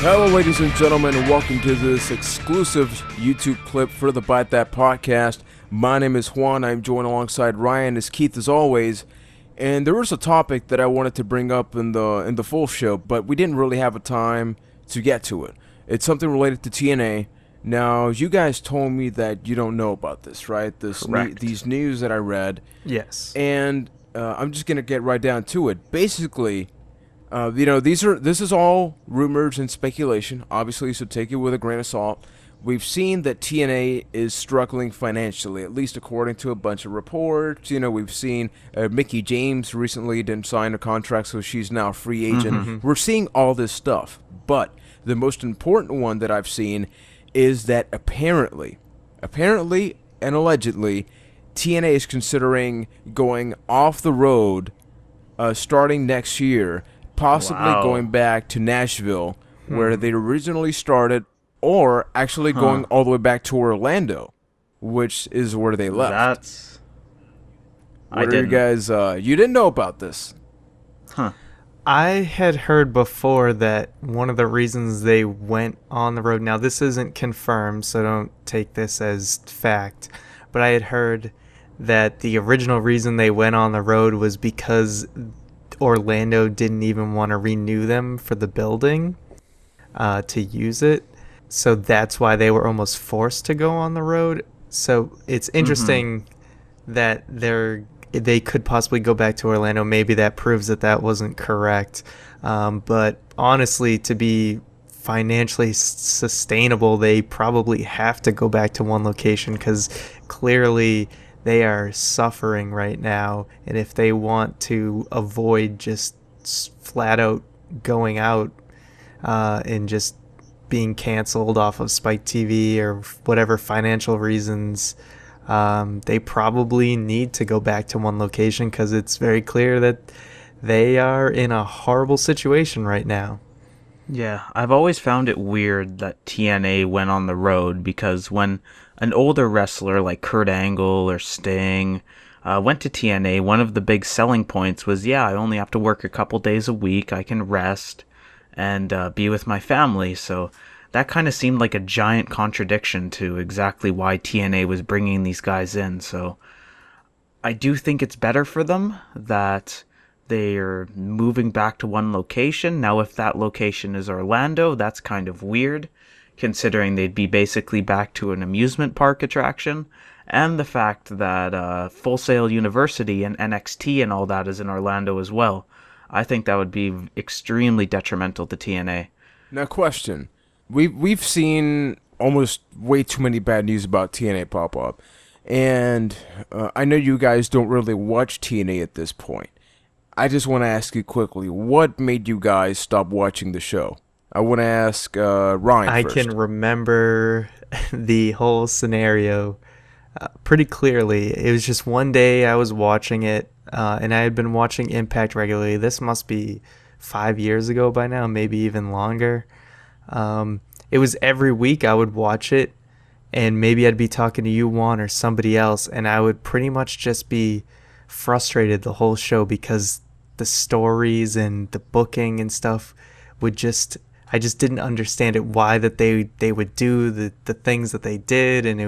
Hello, ladies and gentlemen, and welcome to this exclusive YouTube clip for the Bytethat podcast. My name is Juan. I'm joined alongside Ryan, as Keith as always. And there was a topic that I wanted to bring up in the full show, but we didn't really have a time to get to it. It's something related to TNA. Now, you guys told me that you don't know about this, right? These news that I read. Yes. And I'm just gonna get right down to it. Basically. This is all rumors and speculation, obviously, so take it with a grain of salt. We've seen that TNA is struggling financially, at least according to a bunch of reports. We've seen Mickie James recently didn't sign a contract, so she's now a free agent. Mm-hmm. We're seeing all this stuff, but the most important one that I've seen is that apparently and allegedly, TNA is considering going off the road starting next year, possibly going back to Nashville, where they originally started, or actually going all the way back to Orlando, which is where they left. You guys, you didn't know about this? I had heard before that one of the reasons they went on the road, now this isn't confirmed, so don't take this as fact, but I had heard that the original reason they went on the road was because Orlando didn't even want to renew them for the building to use it. So that's why they were almost forced to go on the road. So it's interesting that they could possibly go back to Orlando. Maybe that proves that wasn't correct. But honestly, to be financially sustainable, they probably have to go back to one location because clearly they are suffering right now, and if they want to avoid just flat out going out and just being canceled off of Spike TV or whatever financial reasons, they probably need to go back to one location because it's very clear that they are in a horrible situation right now. Yeah, I've always found it weird that TNA went on the road because when an older wrestler like Kurt Angle or Sting went to TNA, one of the big selling points was, I only have to work a couple days a week, I can rest and be with my family. So that kind of seemed like a giant contradiction to exactly why TNA was bringing these guys in. So I do think it's better for them that they're moving back to one location. Now, if that location is Orlando, that's kind of weird, considering they'd be basically back to an amusement park attraction. And the fact that Full Sail University and NXT and all that is in Orlando as well. I think that would be extremely detrimental to TNA. Now, question. We've seen almost way too many bad news about TNA pop up. And I know you guys don't really watch TNA at this point. I just want to ask you quickly, what made you guys stop watching the show? I want to ask Ryan first. I can remember the whole scenario pretty clearly. It was just one day I was watching it, and I had been watching Impact regularly. This must be 5 years ago by now, maybe even longer. It was every week I would watch it, and maybe I'd be talking to you, Juan, or somebody else, and I would pretty much just be frustrated the whole show because the stories and the booking and stuff I just didn't understand it, why that they would do the things that they did, and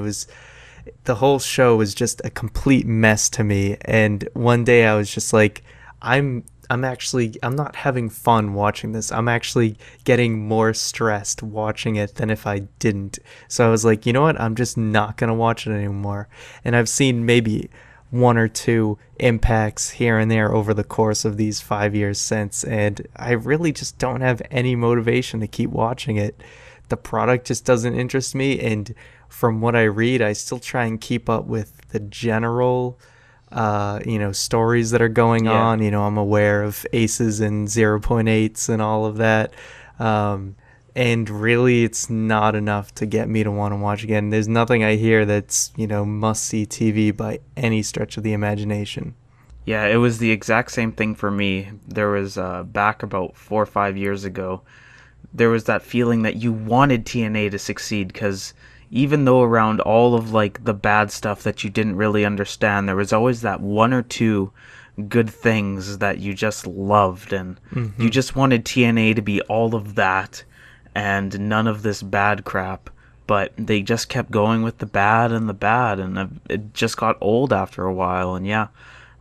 the whole show was just a complete mess to me. And one day I was just like, I'm not having fun watching this. I'm actually getting more stressed watching it than if I didn't. So I was like, you know what? I'm just not going to watch it anymore. And I've seen maybe one or two impacts here and there over the course of these 5 years since, and I really just don't have any motivation to keep watching it. The product just doesn't interest me, and from what I read, I still try and keep up with the general stories that are going on. I'm aware of aces and 0.8s and all of that, and really it's not enough to get me to want to watch again. There's nothing I hear that's must-see TV by any stretch of the imagination. Yeah, it was the exact same thing for me. There was back about 4 or 5 years ago, there was that feeling that you wanted TNA to succeed, because even though around all of the bad stuff that you didn't really understand, there was always that one or two good things that you just loved, and you just wanted TNA to be all of that. and none of this bad crap. But they just kept going with the bad and the bad, and it just got old after a while. And yeah,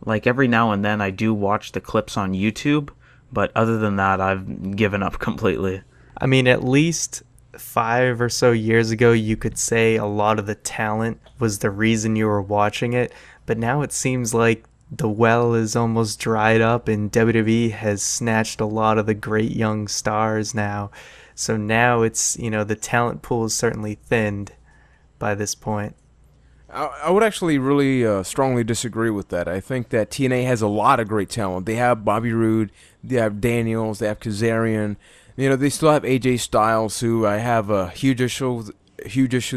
like every now and then I do watch the clips on YouTube, but other than that, I've given up completely. I mean, at least 5 or so years ago, you could say a lot of the talent was the reason you were watching it, but now it seems like the well is almost dried up and WWE has snatched a lot of the great young stars now. So now it's, the talent pool is certainly thinned by this point. I would actually really strongly disagree with that. I think that TNA has a lot of great talent. They have Bobby Roode, they have Daniels, they have Kazarian. They still have AJ Styles, who I have a huge issue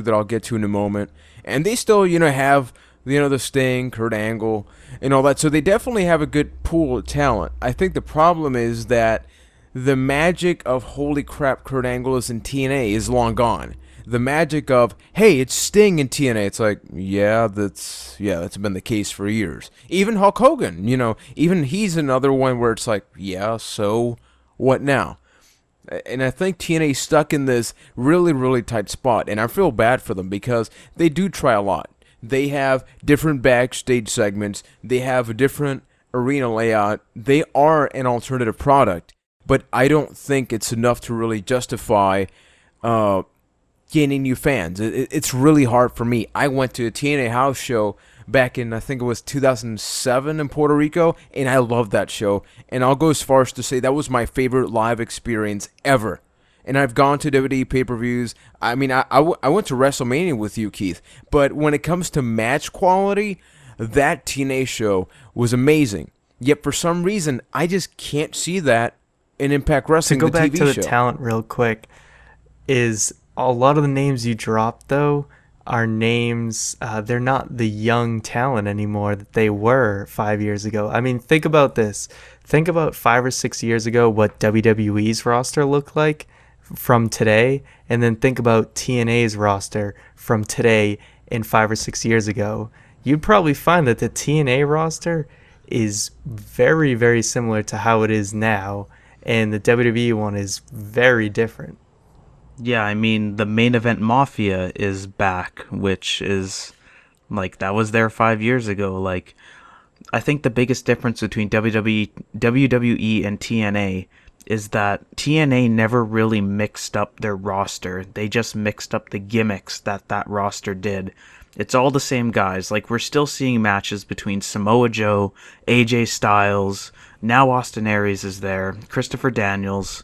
that I'll get to in a moment. And they still, have, the Sting, Kurt Angle, and all that. So they definitely have a good pool of talent. I think the problem is that the magic of holy crap, Kurt Angle is in TNA is long gone. The magic of, hey, it's Sting in TNA. It's like, that's been the case for years. Even Hulk Hogan, even he's another one where it's like, so what now? And I think TNA's stuck in this really, really tight spot, and I feel bad for them because they do try a lot. They have different backstage segments. They have a different arena layout. They are an alternative product, but I don't think it's enough to really justify gaining new fans. It's really hard for me. I went to a TNA house show back in, I think it was 2007 in Puerto Rico, and I loved that show. And I'll go as far as to say that was my favorite live experience ever. And I've gone to WWE pay-per-views. I mean, I went to WrestleMania with you, Keith. But when it comes to match quality, that TNA show was amazing. Yet for some reason, I just can't see that in Impact Wrestling, To go the back TV to the show. talent real quick, is a lot of the names you dropped, though, are names, they're not the young talent anymore that they were 5 years ago. I mean, think about this. Think about 5 or 6 years ago what WWE's roster looked like from today, and then think about TNA's roster from today and 5 or 6 years ago. You'd probably find that the TNA roster is very, very similar to how it is now, and the WWE one is very different. Yeah, I mean, the main event Mafia is back, which is, like, that was there 5 years ago. Like, I think the biggest difference between WWE and TNA is that TNA never really mixed up their roster. They just mixed up the gimmicks that roster did. It's all the same guys. Like, we're still seeing matches between Samoa Joe, AJ Styles, now Austin Aries is there, Christopher Daniels,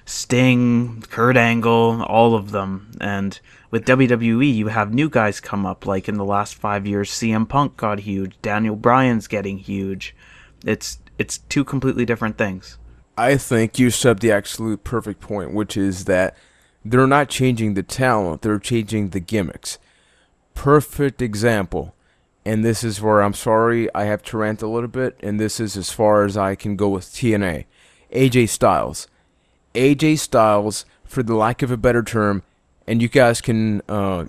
Sting, Kurt Angle, all of them. And with WWE, you have new guys come up. Like in the last 5 years, CM Punk got huge. Daniel Bryan's getting huge. It's two completely different things. I think you said the absolute perfect point, which is that they're not changing the talent, they're changing the gimmicks. Perfect example. And this is where I'm sorry I have to rant a little bit, and this is as far as I can go with TNA. AJ Styles. AJ Styles, for the lack of a better term, and you guys can,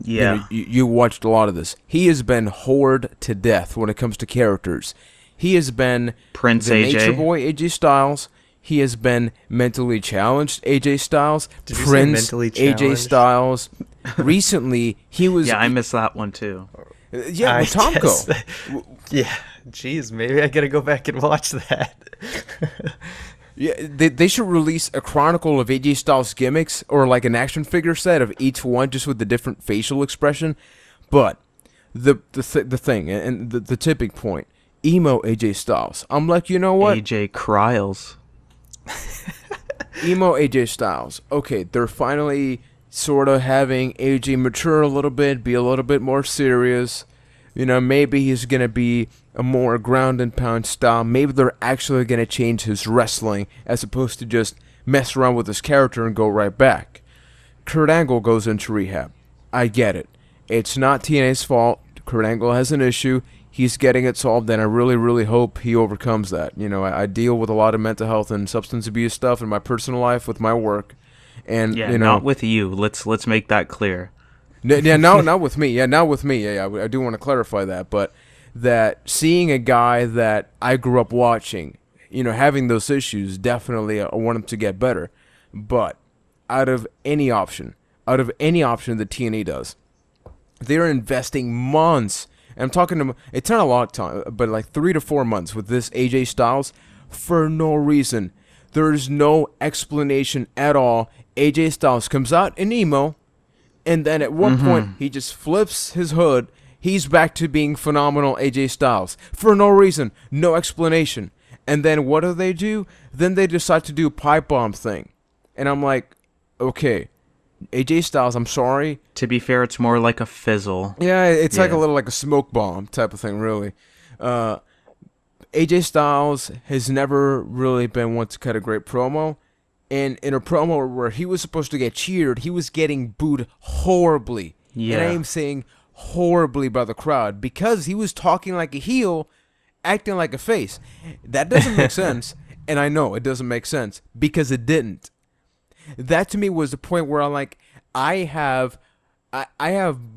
you watched a lot of this. He has been whored to death when it comes to characters. He has been Prince the AJ. Nature Boy AJ Styles. He has been mentally challenged AJ Styles. Did you say Prince mentally AJ challenged? Styles. Recently, he was Yeah, I missed that one too. with Tomko. Yeah, jeez, maybe I gotta go back and watch that. Yeah, they should release a chronicle of AJ Styles gimmicks, or like an action figure set of each one, just with the different facial expression. But the thing and the tipping point, emo AJ Styles. I'm like, you know what? AJ Cryles. Emo AJ Styles. Okay, they're finally sort of having AJ mature a little bit, be a little bit more serious. Maybe he's going to be a more ground and pound style. Maybe they're actually going to change his wrestling as opposed to just mess around with his character and go right back. Kurt Angle goes into rehab. I get it. It's not TNA's fault. Kurt Angle has an issue. He's getting it solved, and I really, really hope he overcomes that. I deal with a lot of mental health and substance abuse stuff in my personal life with my work. And, Yeah, not with you. Let's make that clear. Yeah, not with me. Yeah, not with me. Yeah, I do want to clarify that. But that seeing a guy that I grew up watching, having those issues, definitely I want him to get better. But out of any option, that TNA does. They're investing months. And I'm talking to, it's not a lot of time, but like 3 to 4 months with this AJ Styles for no reason. There's no explanation at all. AJ Styles comes out in emo, and then at one point he just flips his hood. He's back to being phenomenal AJ Styles for no reason, no explanation. And then what do? Then they decide to do a pipe bomb thing, and I'm like, okay. AJ Styles, I'm sorry. To be fair, it's more like a fizzle. Yeah, it's like a little like a smoke bomb type of thing, really. AJ Styles has never really been one to cut a great promo. And in a promo where he was supposed to get cheered, he was getting booed horribly. Yeah. And I am saying horribly by the crowd because he was talking like a heel, acting like a face. That doesn't make sense. And I know it doesn't make sense because it didn't. That to me was the point where I'm like, I have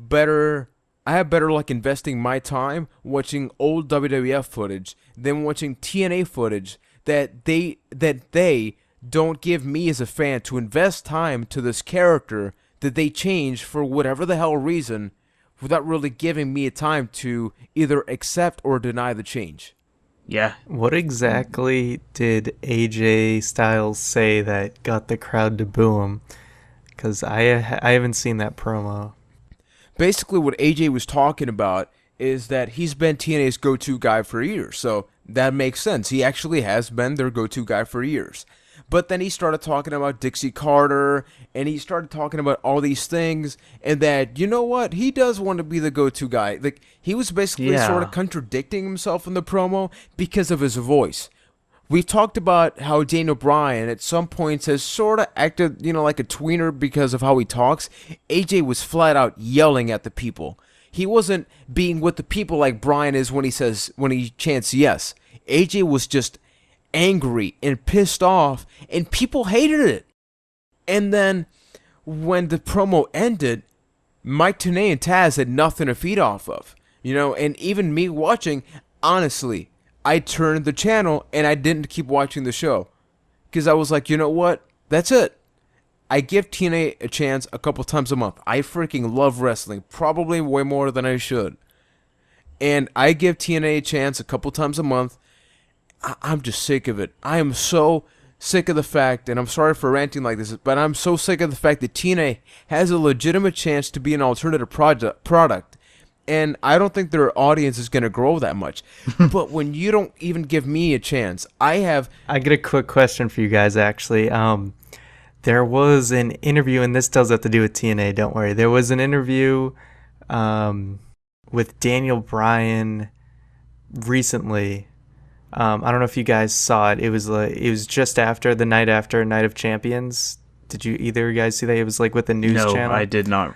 better like investing my time watching old WWF footage than watching TNA footage that they don't give me as a fan to invest time to this character that they change for whatever the hell reason without really giving me a time to either accept or deny the change. Yeah. What exactly did AJ Styles say that got the crowd to boo him? Because I haven't seen that promo. Basically, what AJ was talking about is that he's been TNA's go-to guy for years, so that makes sense. He actually has been their go-to guy for years. But then he started talking about Dixie Carter, and he started talking about all these things, and that, you know what, he does want to be the go-to guy. Like, he was basically sort of contradicting himself in the promo because of his voice. We've talked about how Daniel Bryan at some points has sort of acted, like a tweener because of how he talks. AJ was flat out yelling at the people. He wasn't being with the people like Bryan is when he chants yes. AJ was just angry and pissed off, and people hated it. And then when the promo ended, Mike Tenay and Taz had nothing to feed off of, and even me watching, honestly, I turned the channel and I didn't keep watching the show because I was like, you know what, that's it. I give TNA a chance a couple times a month. I freaking love wrestling, probably way more than I should, and I give TNA a chance a couple times a month. I'm just sick of it. I am so sick of the fact, and I'm sorry for ranting like this, but I'm so sick of the fact that TNA has a legitimate chance to be an alternative product, and I don't think their audience is going to grow that much. But when you don't even give me a chance, I get a quick question for you guys, actually. There was an interview, and this does have to do with TNA, don't worry. There was an interview with Daniel Bryan recently. I don't know if you guys saw it. It was just after Night of Champions. Did you either guys see that? It was like with the news channel. No, I did not.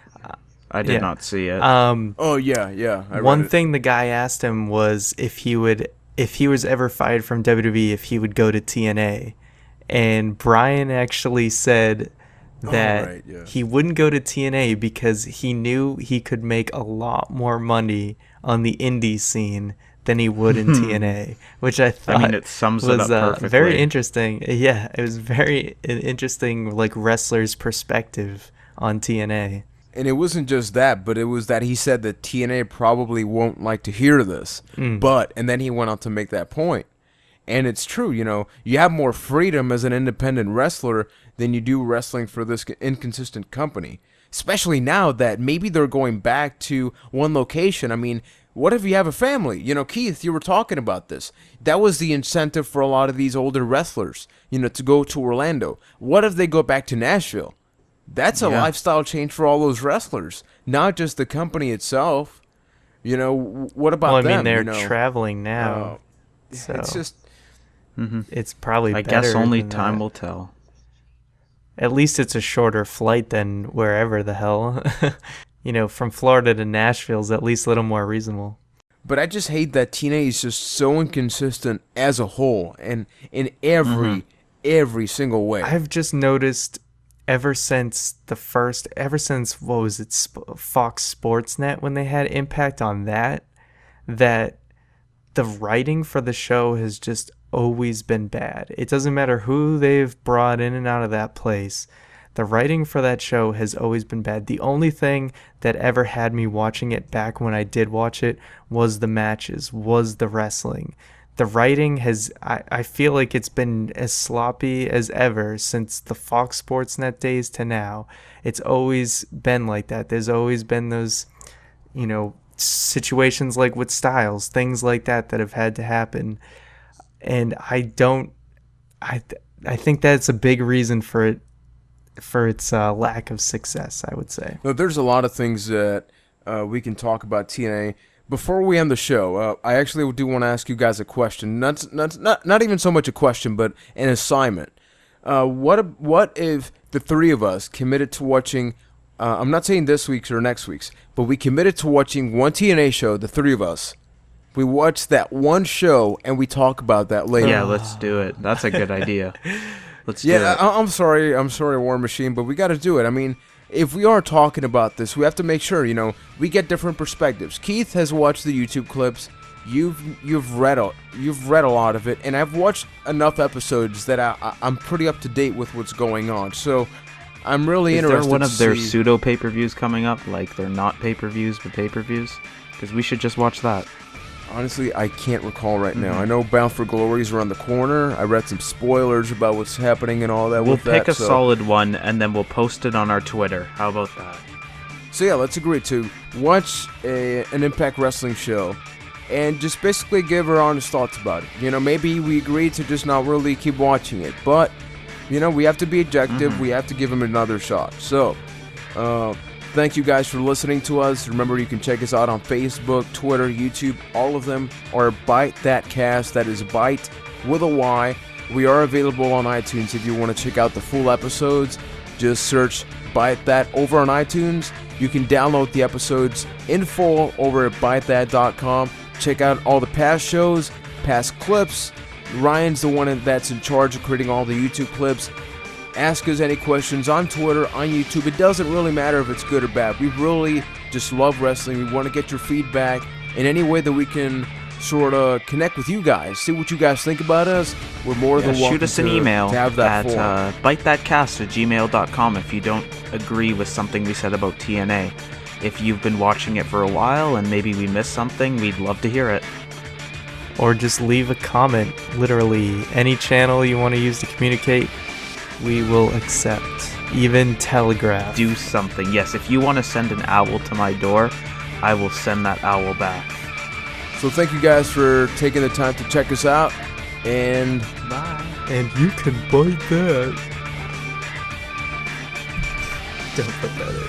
I did not see it. Oh yeah. One thing the guy asked him was if he was ever fired from WWE, if he would go to TNA, and Bryan actually said that he wouldn't go to TNA because he knew he could make a lot more money on the indie scene than he would in TNA, which I thought it sums it was up perfectly. very interesting. Yeah, it was very an interesting like wrestler's perspective on TNA. And it wasn't just that, but it was that he said that TNA probably won't like to hear this. And then he went on to make that point. And it's true, you have more freedom as an independent wrestler than you do wrestling for this inconsistent company. Especially now that maybe they're going back to one location. I mean, what if you have a family? Keith, you were talking about this. That was the incentive for a lot of these older wrestlers, to go to Orlando. What if they go back to Nashville? That's a lifestyle change for all those wrestlers, not just the company itself. What about them? I mean, they're traveling now. So it's just... It's probably I better guess only than time that. will tell. At least it's a shorter flight than wherever the hell. From Florida to Nashville is at least a little more reasonable. But I just hate that TNA is just so inconsistent as a whole and in every single way. I've just noticed ever since what was it, Fox Sportsnet, when they had Impact on that the writing for the show has just always been bad. It doesn't matter who they've brought in and out of that place. The writing for that show has always been bad. The only thing that ever had me watching it back when I did watch it was the matches, was the wrestling. The writing I feel like it's been as sloppy as ever since the Fox Sports Net days to now. It's always been like that. There's always been those, situations like with Styles, things like that have had to happen. And I think that's a big reason for its lack of success, I would say. Well, there's a lot of things that we can talk about TNA. Before we end the show, I actually do want to ask you guys a question. Not even so much a question, but an assignment. What if the three of us committed to watching? I'm not saying this week's or next week's, but we committed to watching one TNA show. The three of us. We watch that one show and we talk about that later. Yeah, let's do it. That's a good idea. Let's do it. Yeah, I'm sorry, War Machine, but we got to do it. I mean, if we are talking about this, we have to make sure, we get different perspectives. Keith has watched the YouTube clips. You've read a lot of it, and I've watched enough episodes that I'm pretty up to date with what's going on. So I'm really interested. Is there one of their pseudo pay-per-views coming up? Like they're not pay-per-views, but pay-per-views? Because we should just watch that. Honestly, I can't recall right now. I know Bound for Glory is around the corner. I read some spoilers about what's happening and all that. We'll pick a solid one, and then we'll post it on our Twitter. How about that? So yeah, let's agree to watch an Impact Wrestling show and just basically give our honest thoughts about it. Maybe we agree to just not really keep watching it, but, we have to be objective. We have to give them another shot. So, thank you guys for listening to us. Remember, you can check us out on Facebook, Twitter, YouTube. All of them are Bytethat. That is Byte with a Y. We are available on iTunes if you want to check out the full episodes. Just search Bytethat over on iTunes. You can download the episodes in full over at bytethat.com. Check out all the past shows, past clips. Ryan's the one that's in charge of creating all the YouTube clips. Ask us any questions on Twitter, on YouTube. It doesn't really matter if it's good or bad. We really just love wrestling. We want to get your feedback in any way that we can sort of connect with you guys. See what you guys think about us. We're more than welcome shoot us an email to have that at bytethatcast@gmail.com if you don't agree with something we said about TNA. If you've been watching it for a while and maybe we missed something, we'd love to hear it. Or just leave a comment. Literally, any channel you want to use to communicate, we will accept. Even Telegraph. Do something. Yes, if you want to send an owl to my door, I will send that owl back. So thank you guys for taking the time to check us out. And bye. And you can bite that. Don't put that in.